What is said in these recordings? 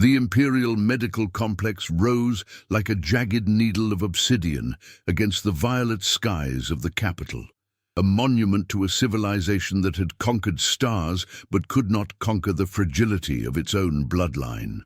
The Imperial Medical Complex rose like a jagged needle of obsidian against the violet skies of the capital, a monument to a civilization that had conquered stars but could not conquer the fragility of its own bloodline.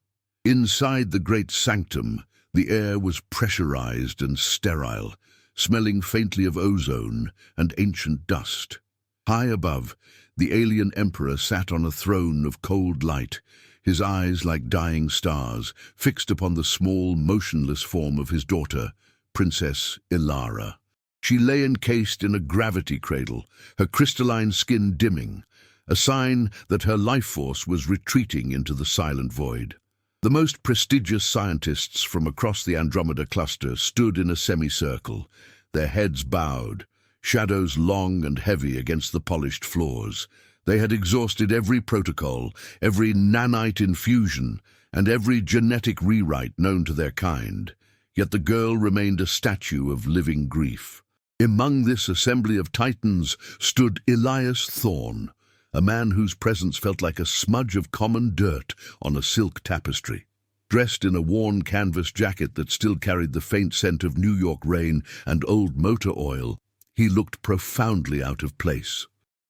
Inside the great sanctum, the air was pressurized and sterile, smelling faintly of ozone and ancient dust. High above, the alien emperor sat on a throne of cold light, his eyes like dying stars, fixed upon the small, motionless form of his daughter, Princess Ilara. She lay encased in a gravity cradle, her crystalline skin dimming, a sign that her life force was retreating into the silent void. The most prestigious scientists from across the Andromeda cluster stood in a semicircle, their heads bowed, shadows long and heavy against the polished floors. They had exhausted every protocol, every nanite infusion, and every genetic rewrite known to their kind, yet the girl remained a statue of living grief. Among this assembly of titans stood Elias Thorne, a man whose presence felt like a smudge of common dirt on a silk tapestry. Dressed in a worn canvas jacket that still carried the faint scent of New York rain and old motor oil, he looked profoundly out of place.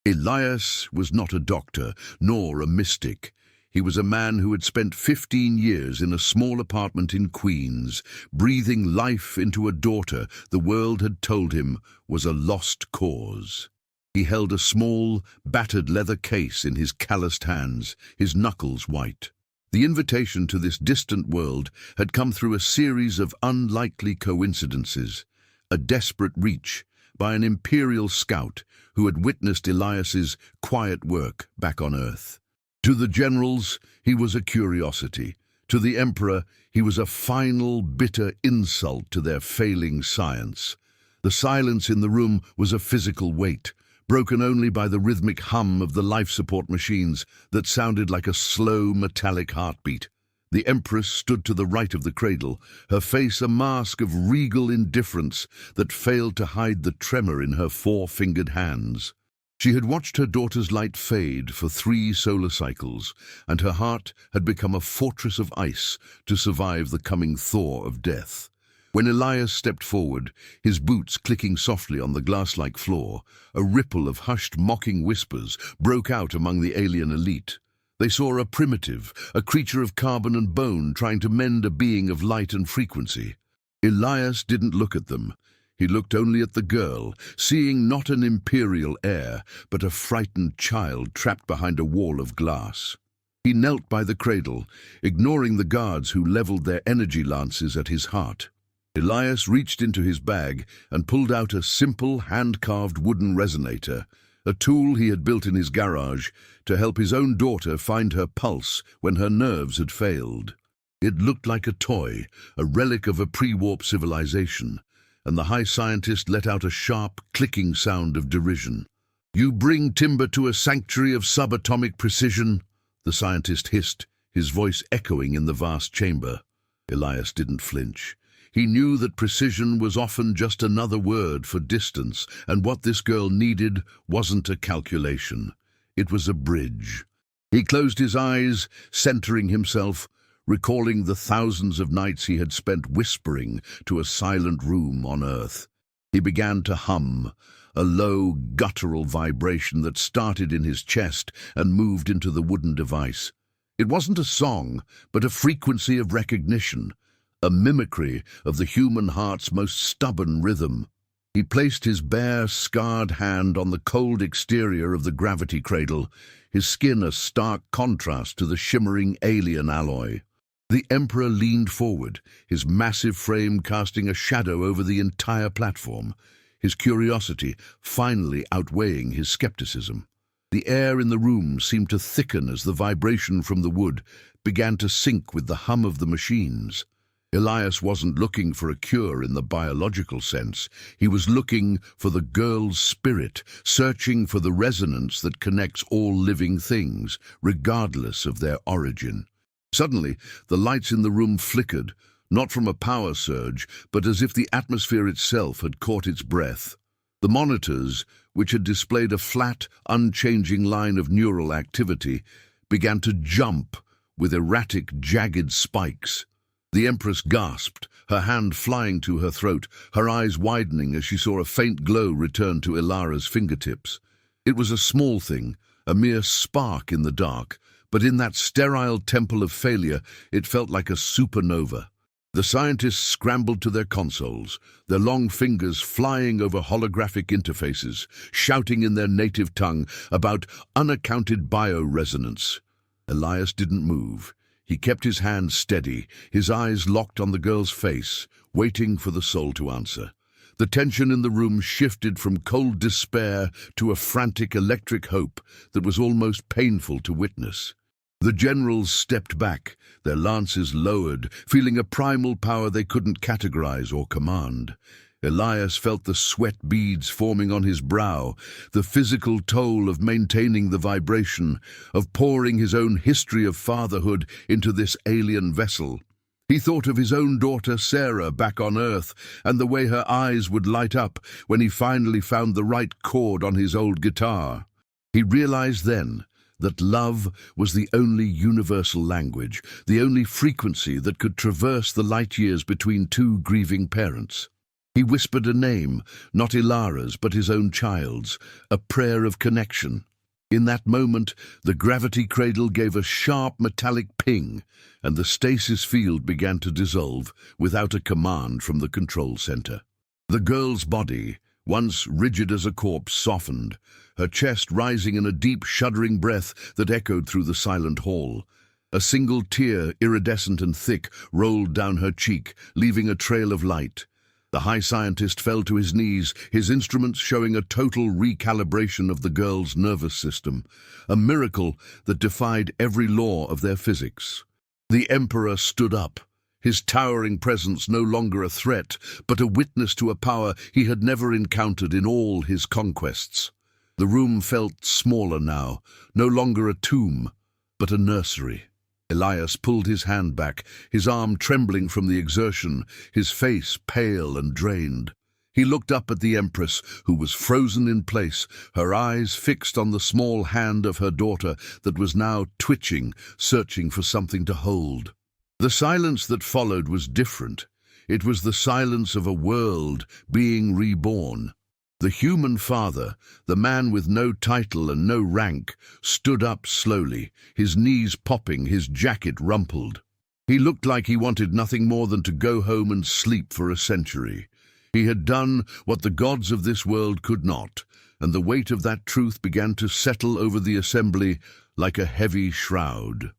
Elias was not a doctor, nor a mystic. He was a man who had spent 15 years in a small apartment in Queens, breathing life into a daughter the world had told him was a lost cause. He held a small, battered leather case in his calloused hands, his knuckles white. The invitation to this distant world had come through a series of unlikely coincidences, a desperate reach by an Imperial scout who had witnessed Elias's quiet work back on Earth. To the generals, he was a curiosity. To the Emperor, he was a final, bitter insult to their failing science. The silence in the room was a physical weight, broken only by the rhythmic hum of the life support machines that sounded like a slow, metallic heartbeat. The Empress stood to the right of the cradle, her face a mask of regal indifference that failed to hide the tremor in her four-fingered hands. She had watched her daughter's light fade for 3 solar cycles, and her heart had become a fortress of ice to survive the coming thaw of death. When Elias stepped forward, his boots clicking softly on the glass-like floor, a ripple of hushed, mocking whispers broke out among the alien elite. They saw a primitive, a creature of carbon and bone trying to mend a being of light and frequency. Elias didn't look at them. He looked only at the girl, seeing not an Imperial heir, but a frightened child trapped behind a wall of glass. He knelt by the cradle, ignoring the guards who leveled their energy lances at his heart. Elias reached into his bag and pulled out a simple, hand-carved wooden resonator, a tool he had built in his garage to help his own daughter find her pulse when her nerves had failed. It looked like a toy, a relic of a pre-warp civilization, and the high scientist let out a sharp, clicking sound of derision. "You bring timber to a sanctuary of subatomic precision," the scientist hissed, his voice echoing in the vast chamber. Elias didn't flinch. He knew that precision was often just another word for distance, and what this girl needed wasn't a calculation. It was a bridge. He closed his eyes, centering himself, recalling the thousands of nights he had spent whispering to a silent room on Earth. He began to hum, a low, guttural vibration that started in his chest and moved into the wooden device. It wasn't a song, but a frequency of recognition, a mimicry of the human heart's most stubborn rhythm. He placed his bare, scarred hand on the cold exterior of the gravity cradle, his skin a stark contrast to the shimmering alien alloy. The Emperor leaned forward, his massive frame casting a shadow over the entire platform, his curiosity finally outweighing his skepticism. The air in the room seemed to thicken as the vibration from the wood began to sync with the hum of the machines. Elias wasn't looking for a cure in the biological sense. He was looking for the girl's spirit, searching for the resonance that connects all living things, regardless of their origin. Suddenly, the lights in the room flickered, not from a power surge, but as if the atmosphere itself had caught its breath. The monitors, which had displayed a flat, unchanging line of neural activity, began to jump with erratic, jagged spikes. The Empress gasped, her hand flying to her throat, her eyes widening as she saw a faint glow return to Ilara's fingertips. It was a small thing, a mere spark in the dark, but in that sterile temple of failure, it felt like a supernova. The scientists scrambled to their consoles, their long fingers flying over holographic interfaces, shouting in their native tongue about unaccounted bioresonance. Elias didn't move. He kept his hands steady, his eyes locked on the girl's face, waiting for the soul to answer. The tension in the room shifted from cold despair to a frantic electric hope that was almost painful to witness. The generals stepped back, their lances lowered, feeling a primal power they couldn't categorize or command. Elias felt the sweat beads forming on his brow, the physical toll of maintaining the vibration, of pouring his own history of fatherhood into this alien vessel. He thought of his own daughter Sarah back on Earth and the way her eyes would light up when he finally found the right chord on his old guitar. He realized then that love was the only universal language, the only frequency that could traverse the light years between two grieving parents. He whispered a name, not Ilara's but his own child's, a prayer of connection. In that moment, the gravity cradle gave a sharp metallic ping, and the stasis field began to dissolve without a command from the control center. The girl's body, once rigid as a corpse, softened, her chest rising in a deep, shuddering breath that echoed through the silent hall. A single tear, iridescent and thick, rolled down her cheek, leaving a trail of light. The high scientist fell to his knees, his instruments showing a total recalibration of the girl's nervous system, a miracle that defied every law of their physics. The Emperor stood up, his towering presence no longer a threat, but a witness to a power he had never encountered in all his conquests. The room felt smaller now, no longer a tomb, but a nursery. Elias pulled his hand back, his arm trembling from the exertion, his face pale and drained. He looked up at the Empress, who was frozen in place, her eyes fixed on the small hand of her daughter that was now twitching, searching for something to hold. The silence that followed was different. It was the silence of a world being reborn. The human father, the man with no title and no rank, stood up slowly, his knees popping, his jacket rumpled. He looked like he wanted nothing more than to go home and sleep for a century. He had done what the gods of this world could not, and the weight of that truth began to settle over the assembly like a heavy shroud.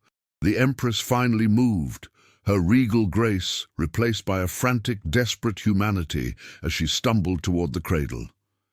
The Empress finally moved, her regal grace replaced by a frantic, desperate humanity as she stumbled toward the cradle.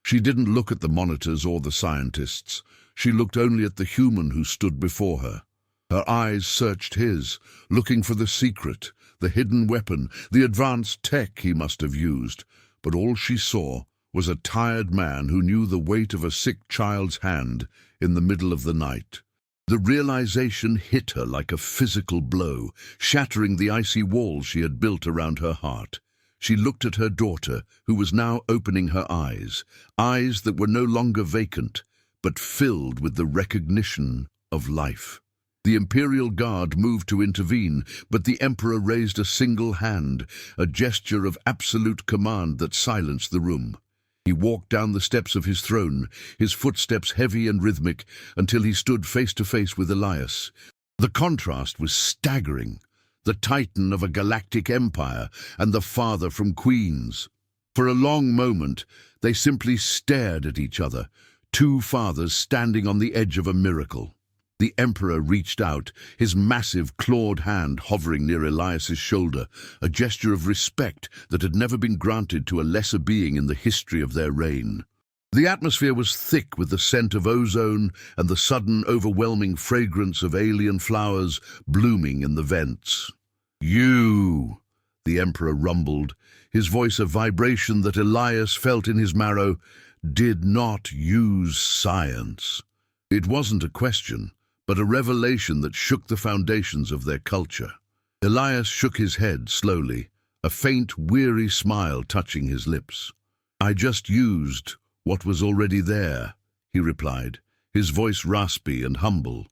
She didn't look at the monitors or the scientists. She looked only at the human who stood before her. Her eyes searched his, looking for the secret, the hidden weapon, the advanced tech he must have used. But all she saw was a tired man who knew the weight of a sick child's hand in the middle of the night. The realization hit her like a physical blow, shattering the icy walls she had built around her heart. She looked at her daughter, who was now opening her eyes that were no longer vacant, but filled with the recognition of life. The Imperial Guard moved to intervene, but the Emperor raised a single hand, a gesture of absolute command that silenced the room. He walked down the steps of his throne, his footsteps heavy and rhythmic, until he stood face to face with Elias. The contrast was staggering. The titan of a galactic empire and the father from Queens. For a long moment, they simply stared at each other, two fathers standing on the edge of a miracle. The Emperor reached out, his massive clawed hand hovering near Elias's shoulder, a gesture of respect that had never been granted to a lesser being in the history of their reign. The atmosphere was thick with the scent of ozone and the sudden, overwhelming fragrance of alien flowers blooming in the vents. "You," the Emperor rumbled, his voice a vibration that Elias felt in his marrow, "did not use science." It wasn't a question, but a revelation that shook the foundations of their culture. Elias shook his head slowly, a faint, weary smile touching his lips. "I just used what was already there," he replied, his voice raspy and humble.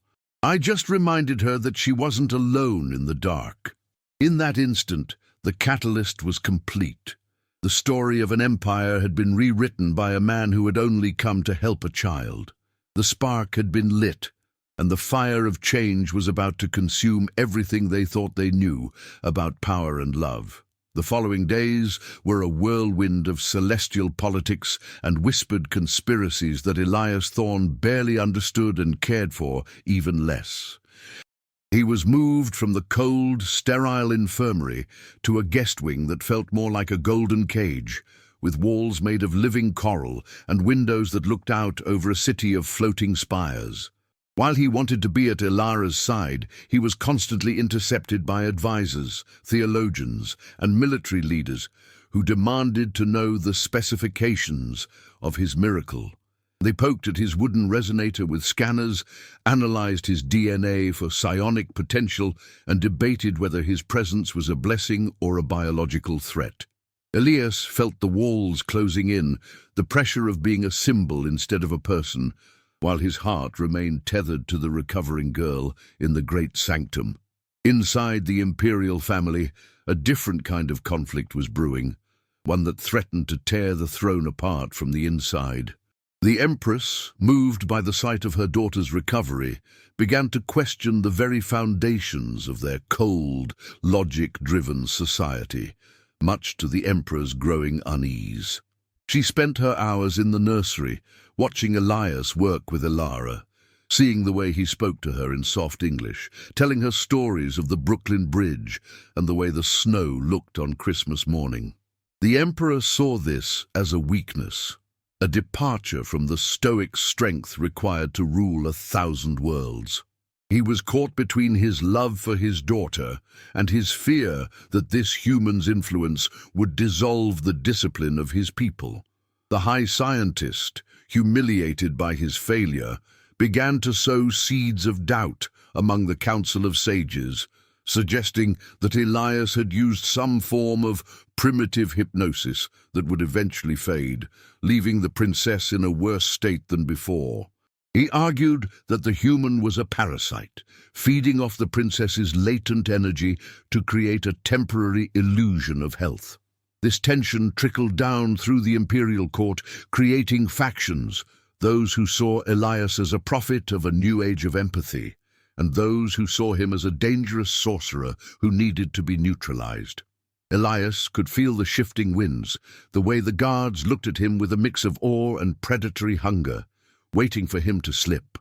I just reminded her that she wasn't alone in the dark. In that instant, the catalyst was complete. The story of an empire had been rewritten by a man who had only come to help a child. The spark had been lit, and the fire of change was about to consume everything they thought they knew about power and love. The following days were a whirlwind of celestial politics and whispered conspiracies that Elias Thorne barely understood and cared for even less. He was moved from the cold, sterile infirmary to a guest wing that felt more like a golden cage, with walls made of living coral and windows that looked out over a city of floating spires. While he wanted to be at Ilara's side, he was constantly intercepted by advisors, theologians, and military leaders who demanded to know the specifications of his miracle. They poked at his wooden resonator with scanners, analyzed his DNA for psionic potential, and debated whether his presence was a blessing or a biological threat. Elias felt the walls closing in, the pressure of being a symbol instead of a person, while his heart remained tethered to the recovering girl in the great sanctum. Inside the imperial family, a different kind of conflict was brewing, one that threatened to tear the throne apart from the inside. The Empress, moved by the sight of her daughter's recovery, began to question the very foundations of their cold, logic-driven society, much to the Emperor's growing unease. She spent her hours in the nursery, watching Elias work with Ilara, seeing the way he spoke to her in soft English, telling her stories of the Brooklyn Bridge and the way the snow looked on Christmas morning. The Emperor saw this as a weakness, a departure from the stoic strength required to rule 1,000 worlds. He was caught between his love for his daughter and his fear that this human's influence would dissolve the discipline of his people. The high scientist, humiliated by his failure, began to sow seeds of doubt among the Council of Sages, suggesting that Elias had used some form of primitive hypnosis that would eventually fade, leaving the princess in a worse state than before. He argued that the human was a parasite, feeding off the princess's latent energy to create a temporary illusion of health. This tension trickled down through the imperial court, creating factions, those who saw Elias as a prophet of a new age of empathy, and those who saw him as a dangerous sorcerer who needed to be neutralized. Elias could feel the shifting winds, the way the guards looked at him with a mix of awe and predatory hunger, waiting for him to slip.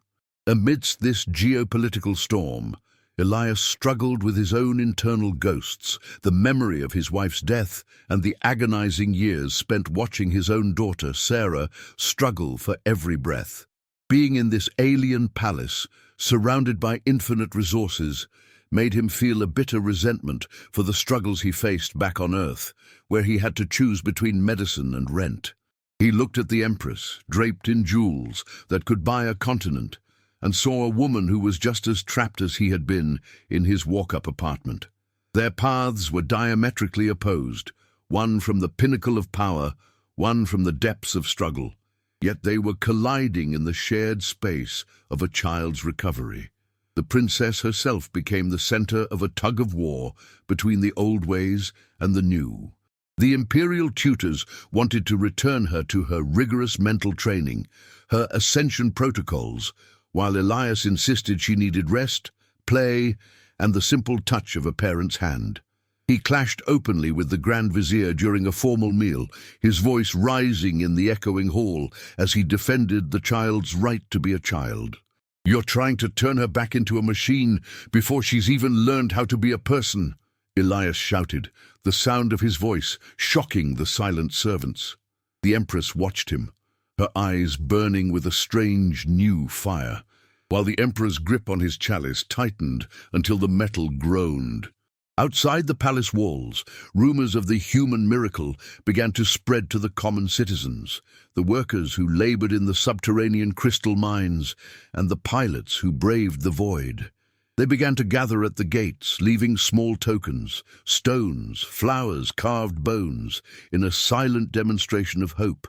Amidst this geopolitical storm, Elias struggled with his own internal ghosts, the memory of his wife's death and the agonizing years spent watching his own daughter, Sarah, struggle for every breath. Being in this alien palace, surrounded by infinite resources, made him feel a bitter resentment for the struggles he faced back on Earth, where he had to choose between medicine and rent. He looked at the Empress, draped in jewels that could buy a continent, and saw a woman who was just as trapped as he had been in his walk-up apartment. Their paths were diametrically opposed, one from the pinnacle of power, one from the depths of struggle, yet they were colliding in the shared space of a child's recovery. The princess herself became the center of a tug-of-war between the old ways and the new. The imperial tutors wanted to return her to her rigorous mental training, her ascension protocols, while Elias insisted she needed rest, play, and the simple touch of a parent's hand. He clashed openly with the Grand Vizier during a formal meal, his voice rising in the echoing hall as he defended the child's right to be a child. "You're trying to turn her back into a machine before she's even learned how to be a person," Elias shouted, the sound of his voice shocking the silent servants. The Empress watched him, her eyes burning with a strange new fire, while the Emperor's grip on his chalice tightened until the metal groaned. Outside the palace walls, rumors of the human miracle began to spread to the common citizens, the workers who labored in the subterranean crystal mines, and the pilots who braved the void. They began to gather at the gates, leaving small tokens, stones, flowers, carved bones, in a silent demonstration of hope.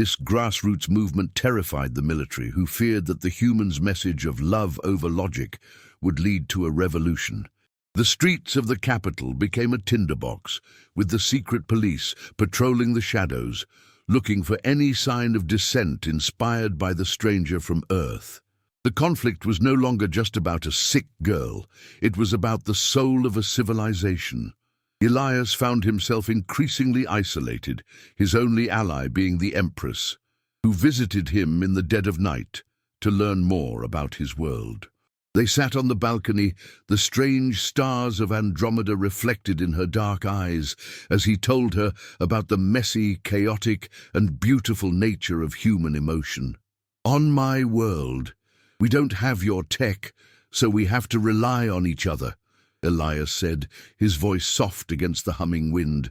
This grassroots movement terrified the military, who feared that the humans' message of love over logic would lead to a revolution. The streets of the capital became a tinderbox, with the secret police patrolling the shadows, looking for any sign of dissent inspired by the stranger from Earth. The conflict was no longer just about a sick girl, it was about the soul of a civilization. Elias found himself increasingly isolated, his only ally being the Empress, who visited him in the dead of night to learn more about his world. They sat on the balcony, the strange stars of Andromeda reflected in her dark eyes as he told her about the messy, chaotic, and beautiful nature of human emotion. "On my world, we don't have your tech, so we have to rely on each other," Elias said, his voice soft against the humming wind.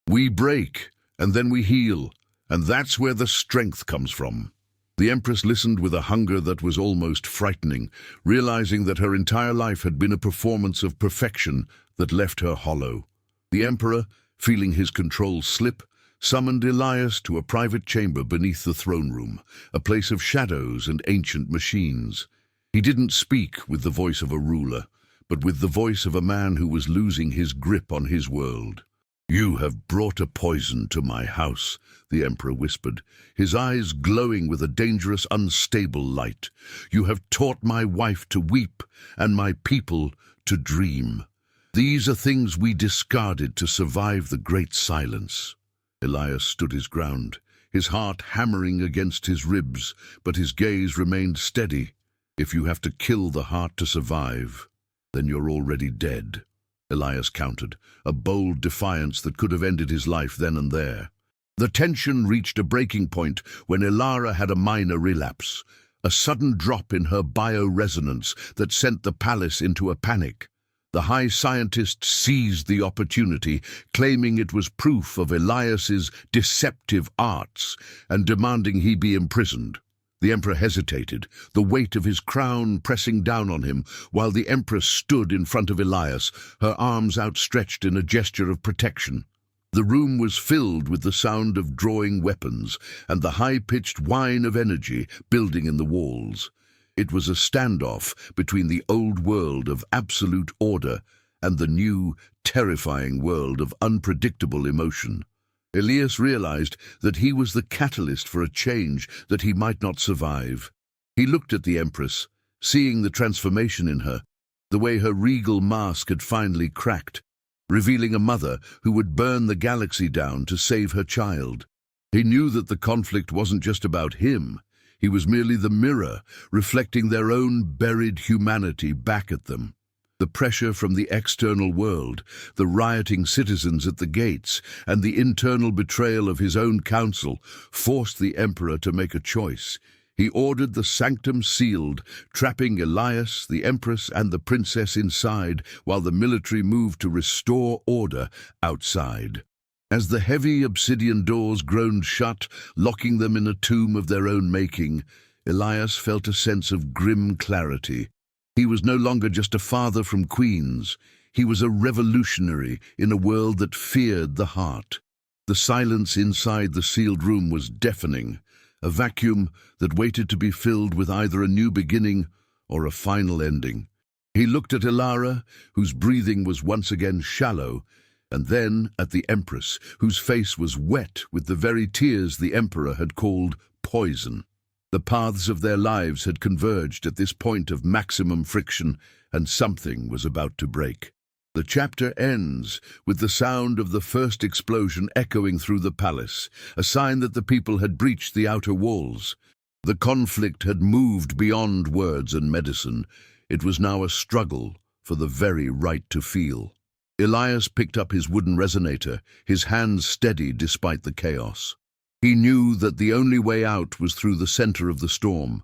"We break, and then we heal, and that's where the strength comes from." The Empress listened with a hunger that was almost frightening, realizing that her entire life had been a performance of perfection that left her hollow. The Emperor, feeling his control slip, summoned Elias to a private chamber beneath the throne room, a place of shadows and ancient machines. He didn't speak with the voice of a ruler, but with the voice of a man who was losing his grip on his world. "You have brought a poison to my house," the Emperor whispered, his eyes glowing with a dangerous, unstable light. "You have taught my wife to weep and my people to dream. These are things we discarded to survive the Great Silence." Elias stood his ground, his heart hammering against his ribs, but his gaze remained steady. "If you have to kill the heart to survive, then you're already dead," Elias countered, a bold defiance that could have ended his life then and there. The tension reached a breaking point when Elara had a minor relapse, a sudden drop in her bioresonance that sent the palace into a panic. The high scientist seized the opportunity, claiming it was proof of Elias's deceptive arts and demanding he be imprisoned. The Emperor hesitated, the weight of his crown pressing down on him, while the Empress stood in front of Elias, her arms outstretched in a gesture of protection. The room was filled with the sound of drawing weapons and the high-pitched whine of energy building in the walls. It was a standoff between the old world of absolute order and the new, terrifying world of unpredictable emotion. Elias realized that he was the catalyst for a change that he might not survive. He looked at the Empress, seeing the transformation in her, the way her regal mask had finally cracked, revealing a mother who would burn the galaxy down to save her child. He knew that the conflict wasn't just about him. He was merely the mirror, reflecting their own buried humanity back at them. The pressure from the external world, the rioting citizens at the gates, and the internal betrayal of his own council forced the Emperor to make a choice. He ordered the sanctum sealed, trapping Elias, the Empress, and the princess inside, while the military moved to restore order outside. As the heavy obsidian doors groaned shut, locking them in a tomb of their own making, Elias felt a sense of grim clarity. He was no longer just a father from Queens. He was a revolutionary in a world that feared the heart. The silence inside the sealed room was deafening, a vacuum that waited to be filled with either a new beginning or a final ending. He looked at Elara, whose breathing was once again shallow, and then at the Empress, whose face was wet with the very tears the Emperor had called poison. The paths of their lives had converged at this point of maximum friction, and something was about to break. The chapter ends with the sound of the first explosion echoing through the palace, a sign that the people had breached the outer walls. The conflict had moved beyond words and medicine. It was now a struggle for the very right to feel. Elias picked up his wooden resonator, his hands steady despite the chaos. He knew that the only way out was through the center of the storm,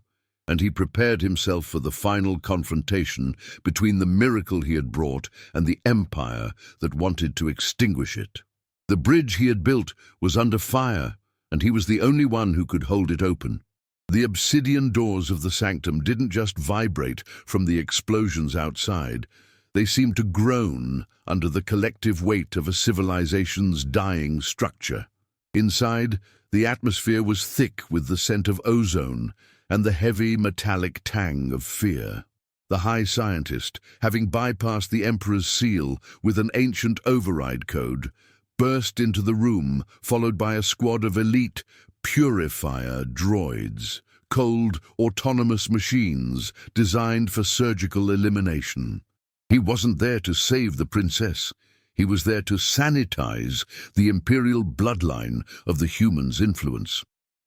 and he prepared himself for the final confrontation between the miracle he had brought and the empire that wanted to extinguish it. The bridge he had built was under fire, and he was the only one who could hold it open. The obsidian doors of the sanctum didn't just vibrate from the explosions outside. They seemed to groan under the collective weight of a civilization's dying structure. Inside, The atmosphere was thick with the scent of ozone and the heavy metallic tang of fear. The High Scientist, having bypassed the Emperor's seal with an ancient override code, burst into the room, followed by a squad of elite purifier droids, cold, autonomous machines designed for surgical elimination. He wasn't there to save the princess. He was there to sanitize the imperial bloodline of the humans' influence.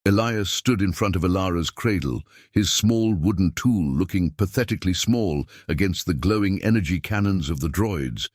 Elias stood in front of Ilara's cradle, his small wooden tool looking pathetically small against the glowing energy cannons of the droids,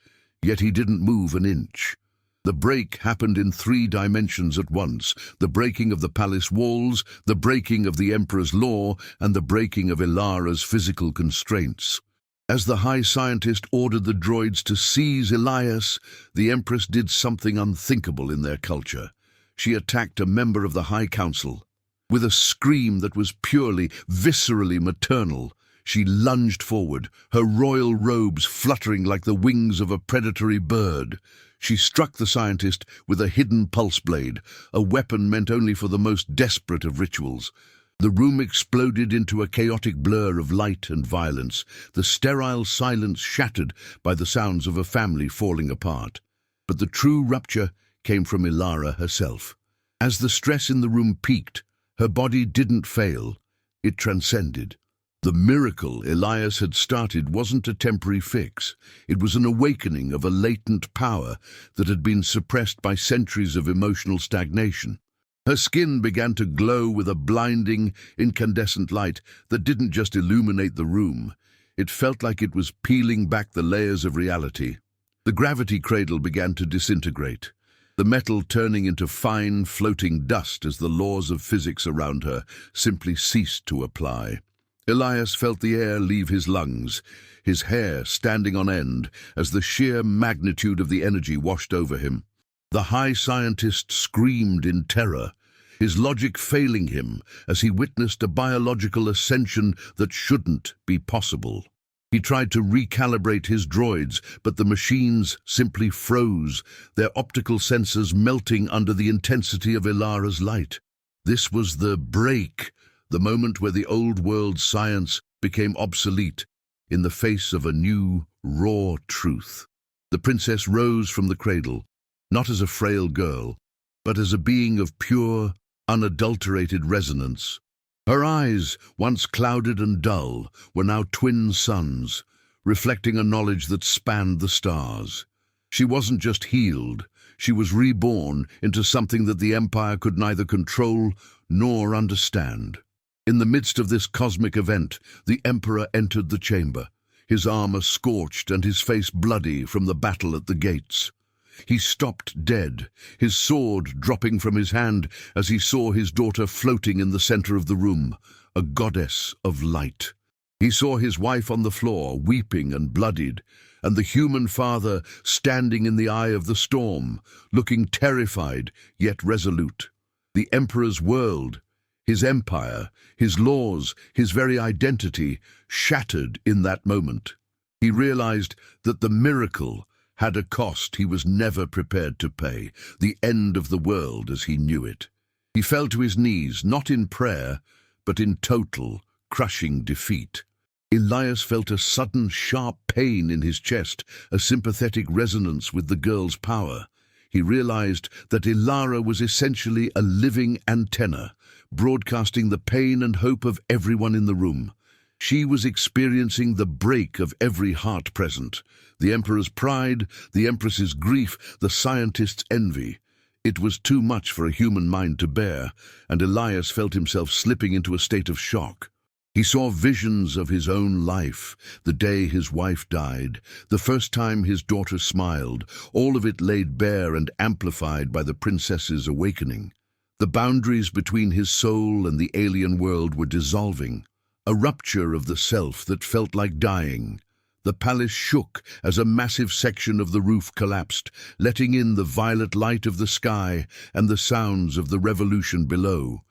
yet he didn't move an inch. The break happened in 3 dimensions at once: the breaking of the palace walls, the breaking of the Emperor's law, and the breaking of Ilara's physical constraints. As the High Scientist ordered the droids to seize Elias, the Empress did something unthinkable in their culture. She attacked a member of the High Council. With a scream that was purely, viscerally maternal, she lunged forward, her royal robes fluttering like the wings of a predatory bird. She struck the scientist with a hidden pulse blade, a weapon meant only for the most desperate of rituals. The room exploded into a chaotic blur of light and violence, the sterile silence shattered by the sounds of a family falling apart. But the true rupture came from Ilara herself. As the stress in the room peaked, her body didn't fail, it transcended. The miracle Elias had started wasn't a temporary fix. It was an awakening of a latent power that had been suppressed by centuries of emotional stagnation. Her skin began to glow with a blinding, incandescent light that didn't just illuminate the room. It felt like it was peeling back the layers of reality. The gravity cradle began to disintegrate, the metal turning into fine, floating dust as the laws of physics around her simply ceased to apply. Elias felt the air leave his lungs, his hair standing on end as the sheer magnitude of the energy washed over him. The High Scientist screamed in terror, his logic failing him as he witnessed a biological ascension that shouldn't be possible. He tried to recalibrate his droids, but the machines simply froze, their optical sensors melting under the intensity of Ilara's light. This was the break, the moment where the old world science became obsolete in the face of a new, raw truth. The princess rose from the cradle, not as a frail girl, but as a being of pure, unadulterated resonance. Her eyes, once clouded and dull, were now twin suns, reflecting a knowledge that spanned the stars. She wasn't just healed, she was reborn into something that the Empire could neither control nor understand. In the midst of this cosmic event, the Emperor entered the chamber, his armor scorched and his face bloody from the battle at the gates. He stopped dead, his sword dropping from his hand as he saw his daughter floating in the center of the room, a goddess of light. He saw his wife on the floor, weeping and bloodied, and the human father standing in the eye of the storm, looking terrified yet resolute. The Emperor's world, his empire, his laws, his very identity, shattered in that moment. He realized that the miracle had a cost he was never prepared to pay, the end of the world as he knew it. He fell to his knees, not in prayer, but in total, crushing defeat. Elias felt a sudden, sharp pain in his chest, a sympathetic resonance with the girl's power. He realized that Ilara was essentially a living antenna, broadcasting the pain and hope of everyone in the room. She was experiencing the break of every heart present, the Emperor's pride, the Empress's grief, the scientist's envy. It was too much for a human mind to bear, and Elias felt himself slipping into a state of shock. He saw visions of his own life, the day his wife died, the first time his daughter smiled, all of it laid bare and amplified by the princess's awakening. The boundaries between his soul and the alien world were dissolving, a rupture of the self that felt like dying. The palace shook as a massive section of the roof collapsed, letting in the violet light of the sky and the sounds of the revolution below.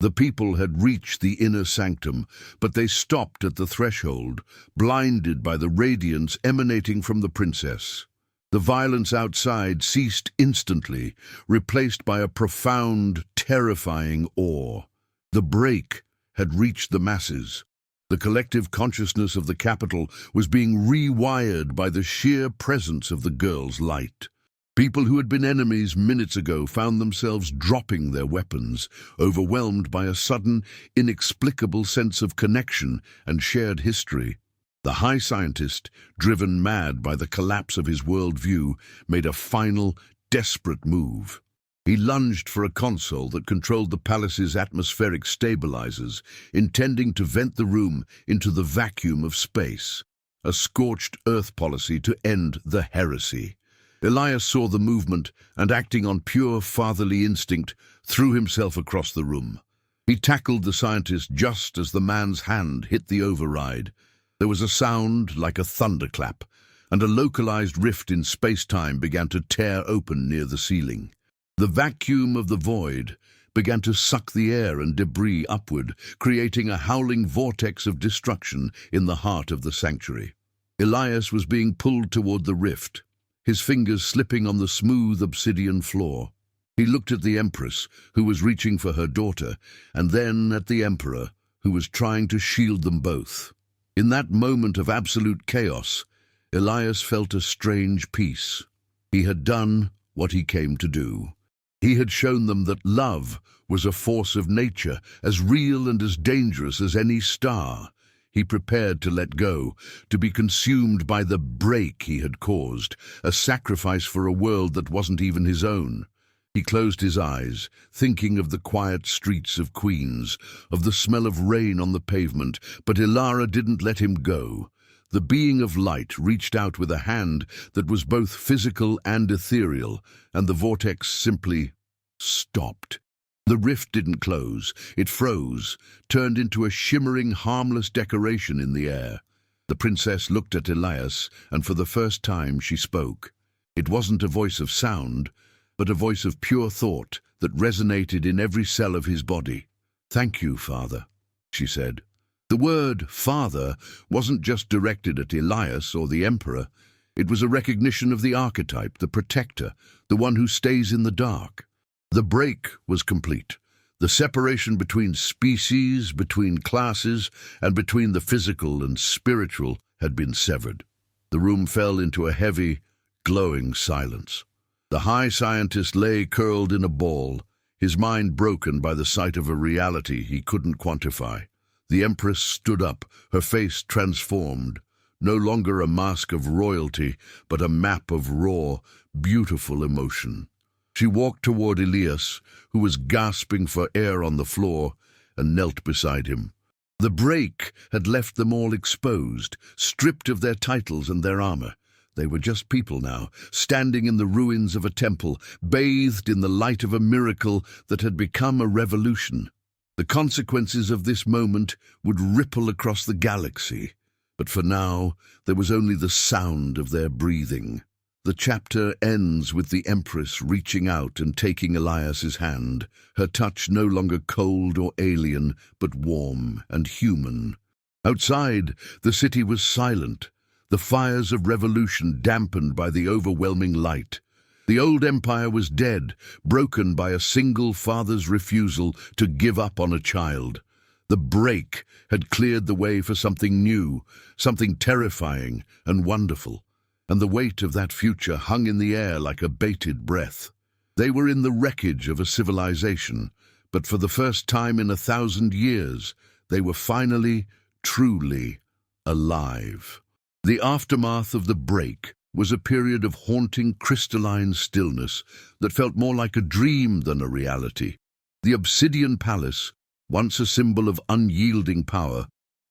The people had reached the inner sanctum, but they stopped at the threshold, blinded by the radiance emanating from the princess. The violence outside ceased instantly, replaced by a profound, terrifying awe. The break had reached the masses. The collective consciousness of the capital was being rewired by the sheer presence of the girl's light. People who had been enemies minutes ago found themselves dropping their weapons, overwhelmed by a sudden, inexplicable sense of connection and shared history. The high scientist, driven mad by the collapse of his worldview, made a final, desperate move. He lunged for a console that controlled the palace's atmospheric stabilizers, intending to vent the room into the vacuum of space. A scorched earth policy to end the heresy. Elias saw the movement and, acting on pure fatherly instinct, threw himself across the room. He tackled the scientist just as the man's hand hit the override. There was a sound like a thunderclap, and a localized rift in space-time began to tear open near the ceiling. The vacuum of the void began to suck the air and debris upward, creating a howling vortex of destruction in the heart of the sanctuary. Elias was being pulled toward the rift, his fingers slipping on the smooth obsidian floor. He looked at the Empress, who was reaching for her daughter, and then at the Emperor, who was trying to shield them both. In that moment of absolute chaos, Elias felt a strange peace. He had done what he came to do. He had shown them that love was a force of nature, as real and as dangerous as any star. He prepared to let go, to be consumed by the break he had caused, a sacrifice for a world that wasn't even his own. He closed his eyes, thinking of the quiet streets of Queens, of the smell of rain on the pavement, but Ilara didn't let him go. The being of light reached out with a hand that was both physical and ethereal, and the vortex simply stopped. The rift didn't close, it froze, turned into a shimmering, harmless decoration in the air. The princess looked at Elias, and for the first time she spoke. It wasn't a voice of sound, but a voice of pure thought that resonated in every cell of his body. "Thank you, Father," she said. The word father wasn't just directed at Elias or the Emperor. It was a recognition of the archetype, the protector, the one who stays in the dark. The break was complete. The separation between species, between classes, and between the physical and spiritual had been severed. The room fell into a heavy, glowing silence. The high scientist lay curled in a ball, his mind broken by the sight of a reality he couldn't quantify. The Empress stood up, her face transformed, no longer a mask of royalty, but a map of raw, beautiful emotion. She walked toward Elias, who was gasping for air on the floor, and knelt beside him. The break had left them all exposed, stripped of their titles and their armor. They were just people now, standing in the ruins of a temple, bathed in the light of a miracle that had become a revolution. The consequences of this moment would ripple across the galaxy, but for now there was only the sound of their breathing. The chapter ends with the Empress reaching out and taking Elias's hand, her touch no longer cold or alien, but warm and human. Outside, the city was silent, the fires of revolution dampened by the overwhelming light. The old empire was dead, broken by a single father's refusal to give up on a child. The break had cleared the way for something new, something terrifying and wonderful, and the weight of that future hung in the air like a bated breath. They were in the wreckage of a civilization, but for the first time in 1,000 years, they were finally, truly alive. The aftermath of the break was a period of haunting crystalline stillness that felt more like a dream than a reality. The Obsidian Palace, once a symbol of unyielding power,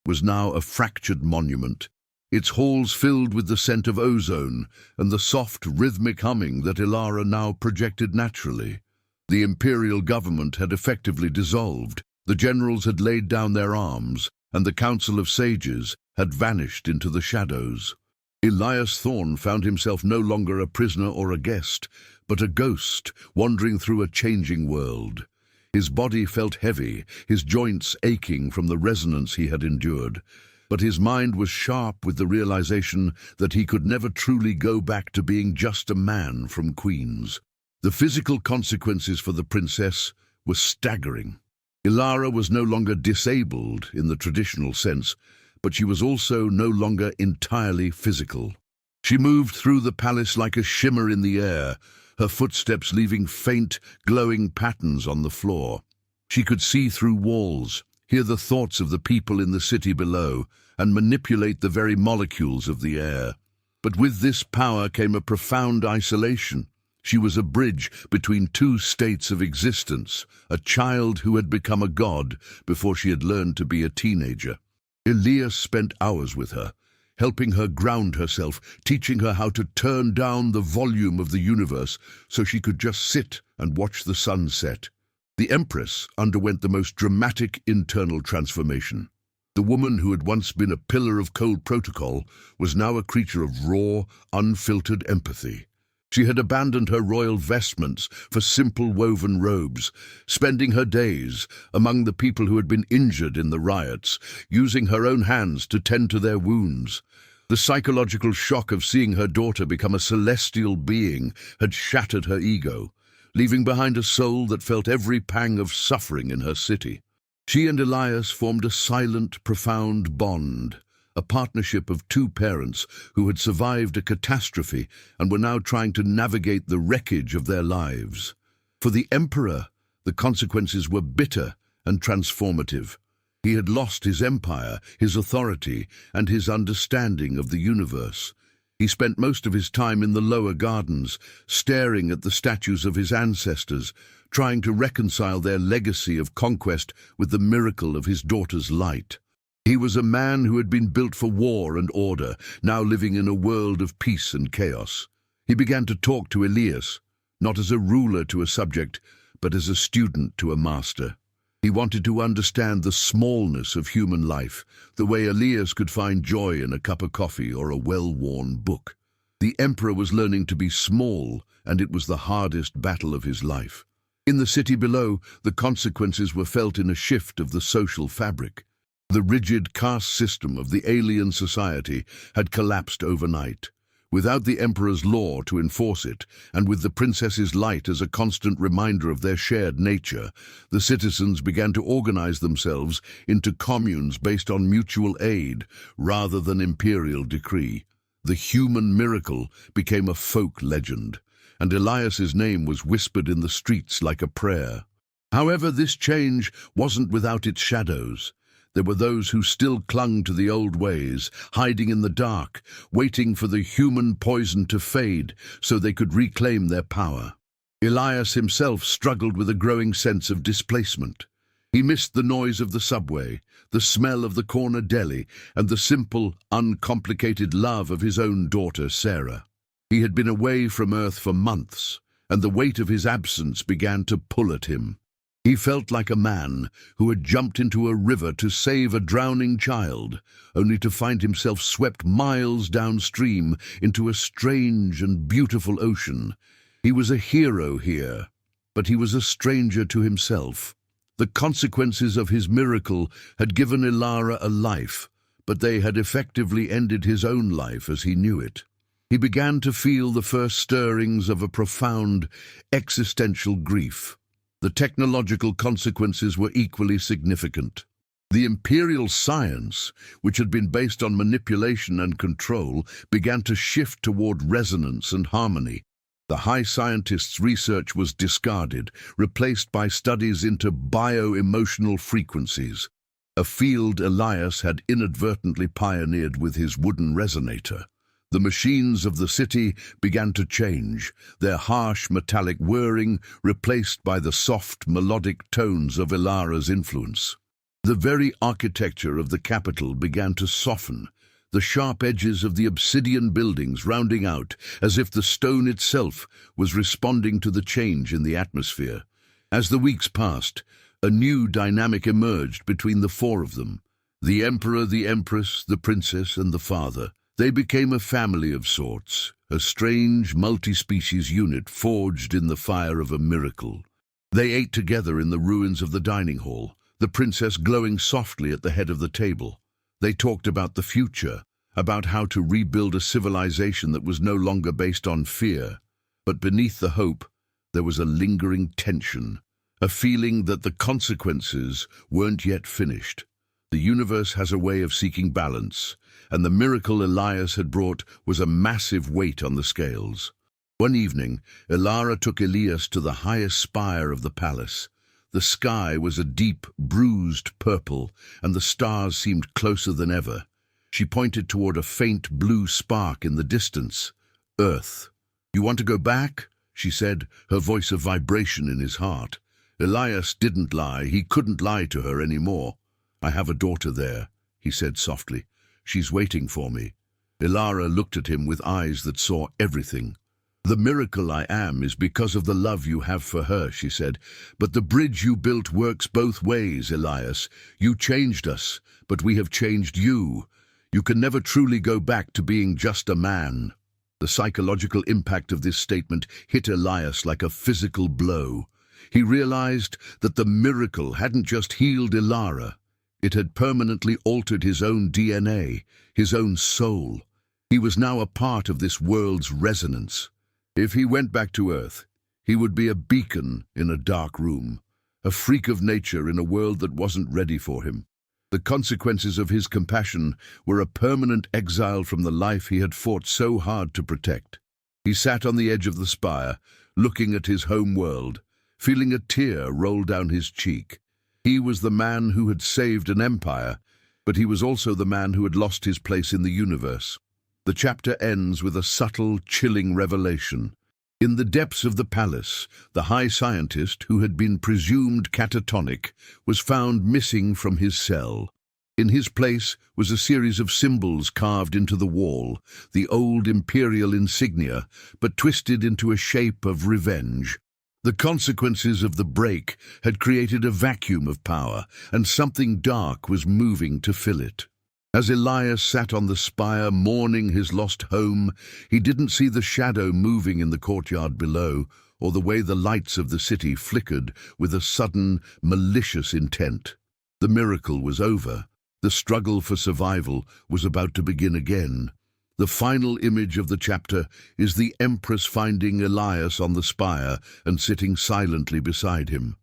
was now a fractured monument, its halls filled with the scent of ozone and the soft, rhythmic humming that Ilara now projected naturally. The imperial government had effectively dissolved, the generals had laid down their arms, and the Council of Sages had vanished into the shadows. Elias Thorne found himself no longer a prisoner or a guest, but a ghost wandering through a changing world. His body felt heavy, his joints aching from the resonance he had endured. but his mind was sharp with the realization that he could never truly go back to being just a man from Queens. The physical consequences for the princess were staggering. Ilara was no longer disabled in the traditional sense, but she was also no longer entirely physical. She moved through the palace like a shimmer in the air, her footsteps leaving faint, glowing patterns on the floor. She could see through walls, hear the thoughts of the people in the city below, and manipulate the very molecules of the air. But with this power came a profound isolation. She was a bridge between two states of existence, a child who had become a god before she had learned to be a teenager. Elias spent hours with her, helping her ground herself, teaching her how to turn down the volume of the universe so she could just sit and watch the sun set. The Empress underwent the most dramatic internal transformation. The woman who had once been a pillar of cold protocol was now a creature of raw, unfiltered empathy. She had abandoned her royal vestments for simple woven robes, spending her days among the people who had been injured in the riots, using her own hands to tend to their wounds. The psychological shock of seeing her daughter become a celestial being had shattered her ego, leaving behind a soul that felt every pang of suffering in her city. She and Elias formed a silent, profound bond, a partnership of two parents who had survived a catastrophe and were now trying to navigate the wreckage of their lives. For the Emperor, the consequences were bitter and transformative. He had lost his empire, his authority, and his understanding of the universe. He spent most of his time in the lower gardens, staring at the statues of his ancestors, trying to reconcile their legacy of conquest with the miracle of his daughter's light. He was a man who had been built for war and order, now living in a world of peace and chaos. He began to talk to Elias, not as a ruler to a subject, but as a student to a master. He wanted to understand the smallness of human life, the way Elias could find joy in a cup of coffee or a well-worn book. The Emperor was learning to be small, and it was the hardest battle of his life. In the city below, the consequences were felt in a shift of the social fabric. The rigid caste system of the alien society had collapsed overnight. Without the Emperor's law to enforce it, and with the princess's light as a constant reminder of their shared nature, the citizens began to organize themselves into communes based on mutual aid rather than imperial decree. The human miracle became a folk legend, and Elias's name was whispered in the streets like a prayer. However, this change wasn't without its shadows. There were those who still clung to the old ways, hiding in the dark, waiting for the human poison to fade so they could reclaim their power. Elias himself struggled with a growing sense of displacement. He missed the noise of the subway, the smell of the corner deli, and the simple, uncomplicated love of his own daughter, Sarah. He had been away from Earth for months, and the weight of his absence began to pull at him. He felt like a man who had jumped into a river to save a drowning child, only to find himself swept miles downstream into a strange and beautiful ocean. He was a hero here, but he was a stranger to himself. The consequences of his miracle had given Ilara a life, but they had effectively ended his own life as he knew it. He began to feel the first stirrings of a profound existential grief. The technological consequences were equally significant. The imperial science, which had been based on manipulation and control, began to shift toward resonance and harmony. The high scientists' research was discarded, replaced by studies into bio-emotional frequencies, a field Elias had inadvertently pioneered with his wooden resonator. The machines of the city began to change, their harsh metallic whirring replaced by the soft melodic tones of Ilara's influence. The very architecture of the capital began to soften, the sharp edges of the obsidian buildings rounding out as if the stone itself was responding to the change in the atmosphere. As the weeks passed, a new dynamic emerged between the four of them: the Emperor, the Empress, the Princess, and the father. They became a family of sorts, a strange multi-species unit forged in the fire of a miracle. They ate together in the ruins of the dining hall, the princess glowing softly at the head of the table. They talked about the future, about how to rebuild a civilization that was no longer based on fear. But beneath the hope, there was a lingering tension, a feeling that the consequences weren't yet finished. The universe has a way of seeking balance, and the miracle Elias had brought was a massive weight on the scales. One evening, Elara took Elias to the highest spire of the palace. The sky was a deep, bruised purple, and the stars seemed closer than ever. She pointed toward a faint blue spark in the distance. Earth. "You want to go back?" she said, her voice a vibration in his heart. Elias didn't lie. He couldn't lie to her anymore. "I have a daughter there," he said softly. "She's waiting for me." Elara looked at him with eyes that saw everything. "The miracle I am is because of the love you have for her," she said. "But the bridge you built works both ways, Elias. You changed us, but we have changed you. You can never truly go back to being just a man." The psychological impact of this statement hit Elias like a physical blow. He realized that the miracle hadn't just healed Elara. It had permanently altered his own DNA, his own soul. He was now a part of this world's resonance. If he went back to Earth, he would be a beacon in a dark room, a freak of nature in a world that wasn't ready for him. The consequences of his compassion were a permanent exile from the life he had fought so hard to protect. He sat on the edge of the spire, looking at his home world, feeling a tear roll down his cheek. He was the man who had saved an empire, but he was also the man who had lost his place in the universe. The chapter ends with a subtle, chilling revelation. In the depths of the palace, the high scientist, who had been presumed catatonic, was found missing from his cell. In his place was a series of symbols carved into the wall, the old imperial insignia, but twisted into a shape of revenge. The consequences of the break had created a vacuum of power, and something dark was moving to fill it. As Elias sat on the spire mourning his lost home, he didn't see the shadow moving in the courtyard below, or the way the lights of the city flickered with a sudden, malicious intent. The miracle was over. The struggle for survival was about to begin again. The final image of the chapter is the Empress finding Elias on the spire and sitting silently beside him.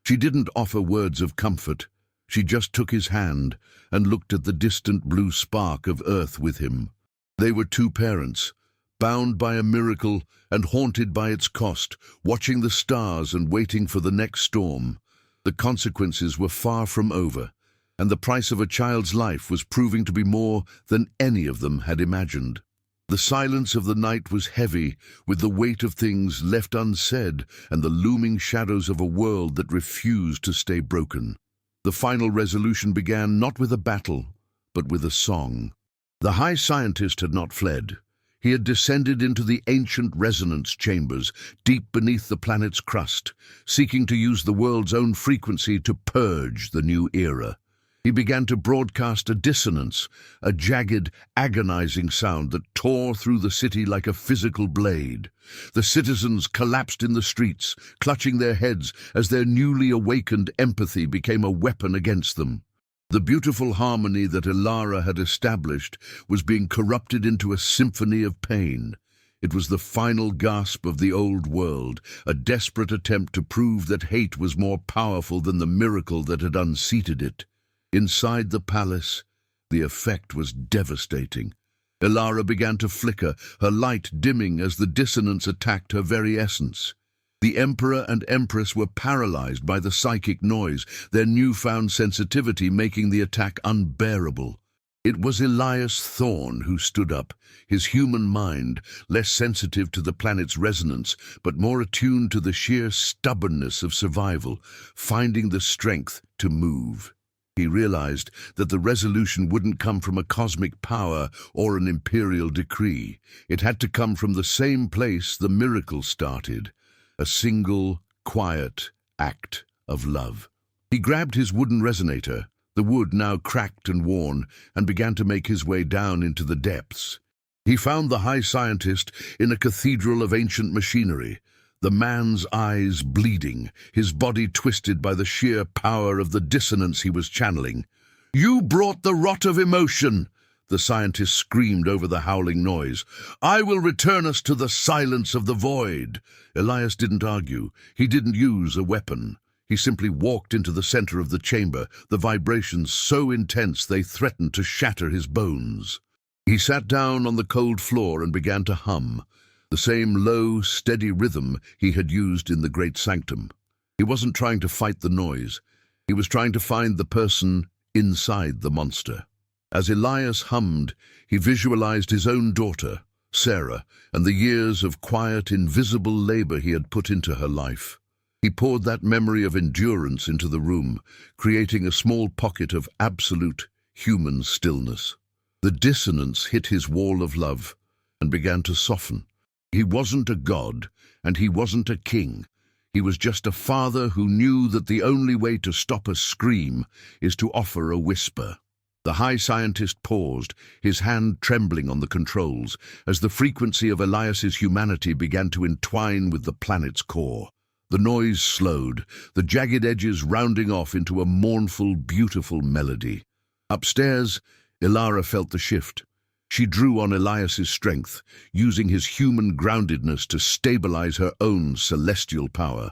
She didn't offer words of comfort. She just took his hand and looked at the distant blue spark of Earth with him. They were two parents, bound by a miracle and haunted by its cost, watching the stars and waiting for the next storm. The consequences were far from over, and the price of a child's life was proving to be more than any of them had imagined. The silence of the night was heavy, with the weight of things left unsaid and the looming shadows of a world that refused to stay broken. The final resolution began not with a battle, but with a song. The high scientist had not fled. He had descended into the ancient resonance chambers, deep beneath the planet's crust, seeking to use the world's own frequency to purge the new era. He began to broadcast a dissonance, a jagged, agonizing sound that tore through the city like a physical blade. The citizens collapsed in the streets, clutching their heads as their newly awakened empathy became a weapon against them. The beautiful harmony that Elara had established was being corrupted into a symphony of pain. It was the final gasp of the old world, a desperate attempt to prove that hate was more powerful than the miracle that had unseated it. Inside the palace, the effect was devastating. Elara began to flicker, her light dimming as the dissonance attacked her very essence. The Emperor and Empress were paralyzed by the psychic noise, their newfound sensitivity making the attack unbearable. It was Elias Thorne who stood up, his human mind less sensitive to the planet's resonance, but more attuned to the sheer stubbornness of survival, finding the strength to move. He realized that the resolution wouldn't come from a cosmic power or an imperial decree. It had to come from the same place the miracle started, a single, quiet act of love. He grabbed his wooden resonator, the wood now cracked and worn, and began to make his way down into the depths. He found the high scientist in a cathedral of ancient machinery, the man's eyes bleeding, his body twisted by the sheer power of the dissonance he was channeling. "You brought the rot of emotion," the scientist screamed over the howling noise. "I will return us to the silence of the void." Elias didn't argue. He didn't use a weapon. He simply walked into the center of the chamber, the vibrations so intense they threatened to shatter his bones. He sat down on the cold floor and began to hum, the same low, steady rhythm he had used in the great sanctum. He wasn't trying to fight the noise. He was trying to find the person inside the monster. As Elias hummed, he visualized his own daughter, Sarah, and the years of quiet, invisible labor he had put into her life. He poured that memory of endurance into the room, creating a small pocket of absolute human stillness. The dissonance hit his wall of love and began to soften. He wasn't a god, and he wasn't a king. He was just a father who knew that the only way to stop a scream is to offer a whisper. The high scientist paused, his hand trembling on the controls, as the frequency of Elias's humanity began to entwine with the planet's core. The noise slowed, the jagged edges rounding off into a mournful, beautiful melody. Upstairs, Ilara felt the shift. She drew on Elias's strength, using his human groundedness to stabilize her own celestial power.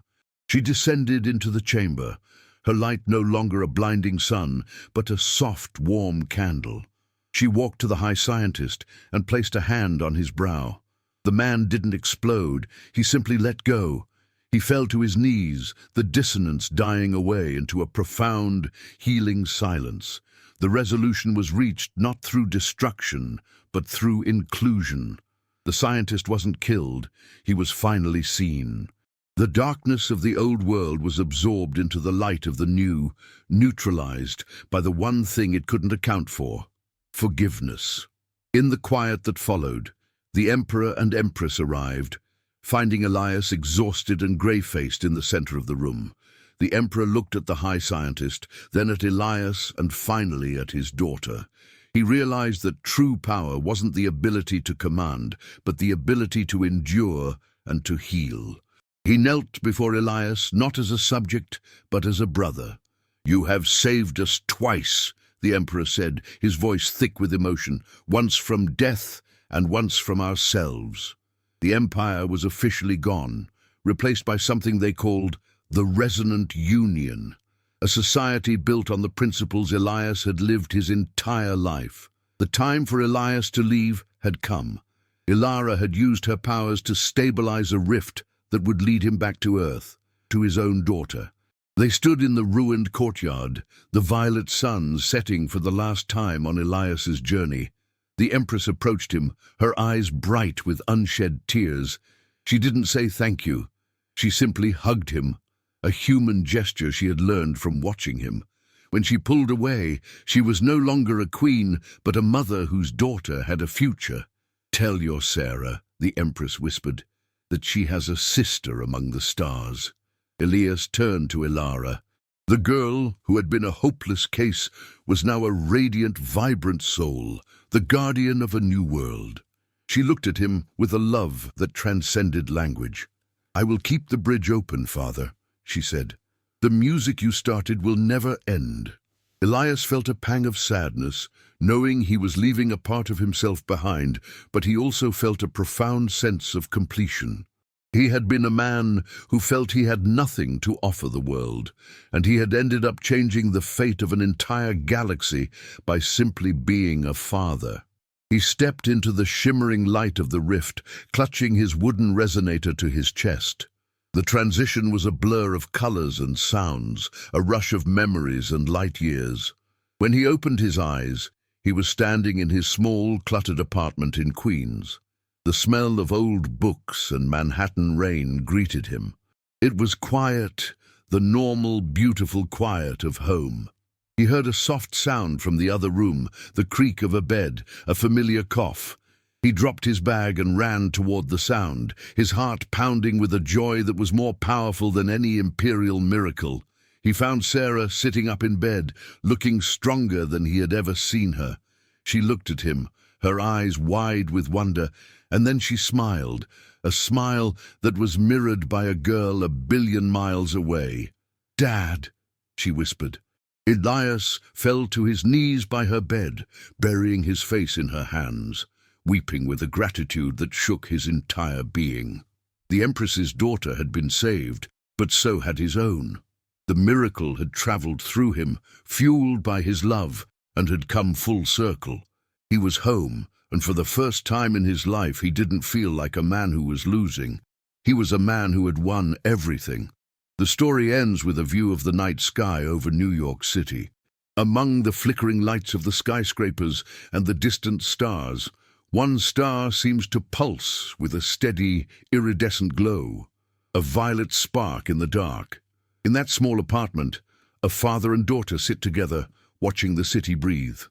She descended into the chamber, her light no longer a blinding sun, but a soft, warm candle. She walked to the high scientist and placed a hand on his brow. The man didn't explode, he simply let go. He fell to his knees, the dissonance dying away into a profound, healing silence. The resolution was reached not through destruction, but through inclusion. The scientist wasn't killed, he was finally seen. The darkness of the old world was absorbed into the light of the new, neutralized by the one thing it couldn't account for: forgiveness. In the quiet that followed, the Emperor and Empress arrived, finding Elias exhausted and grey-faced in the center of the room. The Emperor looked at the high scientist, then at Elias, and finally at his daughter. He realized that true power wasn't the ability to command, but the ability to endure and to heal. He knelt before Elias, not as a subject, but as a brother. "You have saved us twice," the Emperor said, his voice thick with emotion, "once from death and once from ourselves." The Empire was officially gone, replaced by something they called the Resonant Union, a society built on the principles Elias had lived his entire life. The time for Elias to leave had come. Ilara had used her powers to stabilize a rift that would lead him back to Earth, to his own daughter. They stood in the ruined courtyard, the violet sun setting for the last time on Elias's journey. The Empress approached him, her eyes bright with unshed tears. She didn't say thank you. She simply hugged him, a human gesture she had learned from watching him. When she pulled away, she was no longer a queen, but a mother whose daughter had a future. "Tell your Sarah," the Empress whispered, "that she has a sister among the stars." Elias turned to Ilara. The girl, who had been a hopeless case, was now a radiant, vibrant soul, the guardian of a new world. She looked at him with a love that transcended language. "I will keep the bridge open, Father," she said. "The music you started will never end." Elias felt a pang of sadness, knowing he was leaving a part of himself behind, but he also felt a profound sense of completion. He had been a man who felt he had nothing to offer the world, and he had ended up changing the fate of an entire galaxy by simply being a father. He stepped into the shimmering light of the rift, clutching his wooden resonator to his chest. The transition was a blur of colors and sounds, a rush of memories and light years. When he opened his eyes, he was standing in his small, cluttered apartment in Queens. The smell of old books and Manhattan rain greeted him. It was quiet, the normal, beautiful quiet of home. He heard a soft sound from the other room, the creak of a bed, a familiar cough. He dropped his bag and ran toward the sound, his heart pounding with a joy that was more powerful than any imperial miracle. He found Sarah sitting up in bed, looking stronger than he had ever seen her. She looked at him, her eyes wide with wonder, and then she smiled, a smile that was mirrored by a girl 1 billion miles away. "Dad," she whispered. Elias fell to his knees by her bed, burying his face in her hands, weeping with a gratitude that shook his entire being. The Empress's daughter had been saved, but so had his own. The miracle had travelled through him, fueled by his love, and had come full circle. He was home, and for the first time in his life he didn't feel like a man who was losing. He was a man who had won everything. The story ends with a view of the night sky over New York City. Among the flickering lights of the skyscrapers and the distant stars, one star seems to pulse with a steady, iridescent glow, a violet spark in the dark. In that small apartment, a father and daughter sit together, watching the city breathe.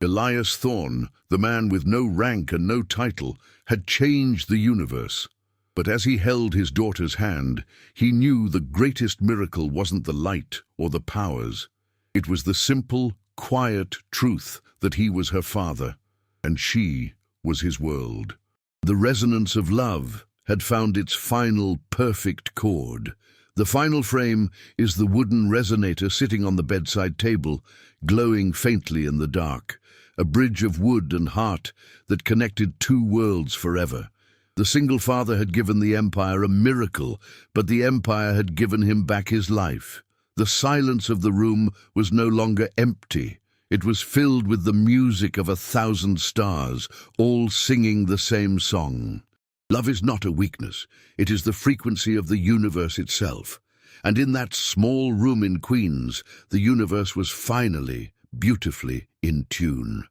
Elias Thorne, the man with no rank and no title, had changed the universe. But as he held his daughter's hand, he knew the greatest miracle wasn't the light or the powers. It was the simple, quiet truth that he was her father, and she was his world. The resonance of love had found its final, perfect chord. The final frame is the wooden resonator sitting on the bedside table, glowing faintly in the dark, a bridge of wood and heart that connected two worlds forever. The single father had given the Empire a miracle, but the Empire had given him back his life. The silence of the room was no longer empty. It was filled with the music of 1,000 stars, all singing the same song. Love is not a weakness. It is the frequency of the universe itself. And in that small room in Queens, the universe was finally, beautifully in tune.